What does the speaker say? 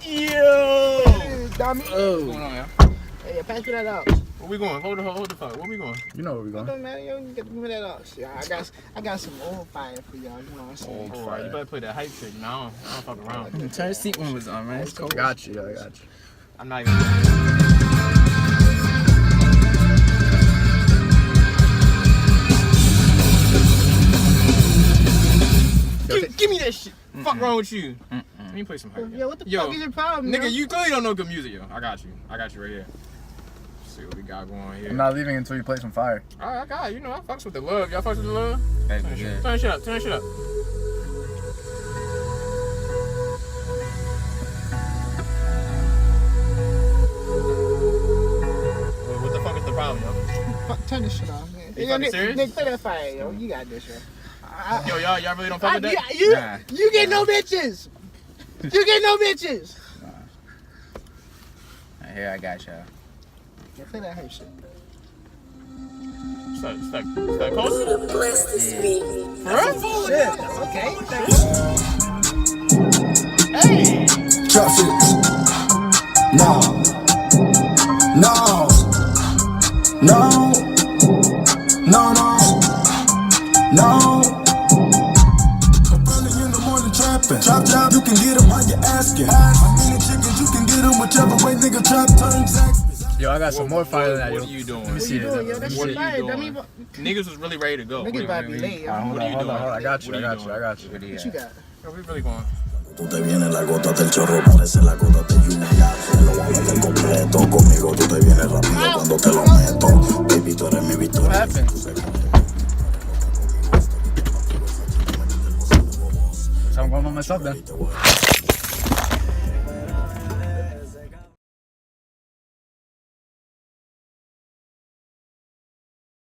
Yo! Dummy. What's going on, y'all? Hey, pass me that out. Where we going? Hold the fuck. Where we going? You know where we It going. don't matter, yo. You get me that out. Yeah, I got some old fire for y'all. You know what I'm saying? Oh, right. You better play that hype shit. No, I don't fuck around. Turn the seat warmers on, man. It's cold. I got you. I'm not even. Give me that shit. Fuck wrong with you? Let me play some hype. Yo, what the fuck is your problem, nigga, yo? you clearly don't know good music, yo. I got you right here. Let's see what we got going here. I'm not leaving until you play some fire. Alright, I got it. You know, I fucks with the love. Y'all fucks with the love? Hey, Turn yeah. shit up. What the fuck is the problem, yo? Turn this shit off, man. You fucking serious? Nigga, play that fire, yo. You got this, yo. Yo, y'all really don't fuck with that? You get no bitches. You get no bitches. Here, I got y'all. Yeah, play that hype shit. Start closer. Bless this beat. Shit. Okay. Hey! Drop it. No. I'm early in the morning trapping. Chop, you can get them while you're asking. I'm eating chickens, you can get them whichever way nigga trap turns Zaxby's. Yo, I got some more fire than that, yo. What are you doing? Let me see Yo, this. that What shit are you fire. doing? Niggas was really ready to go. Niggas about to be late, yo. Hold on. I got you. What are you I got you. What you got? Yo, we really going. Tú te vienes la gota del chorro, parece la gota de lluvia. Lo voy a meter completo, conmigo tú te vienes rápido cuando te lo meto. Baby, tú eres mi victoria. What happened? So I'm going by myself then.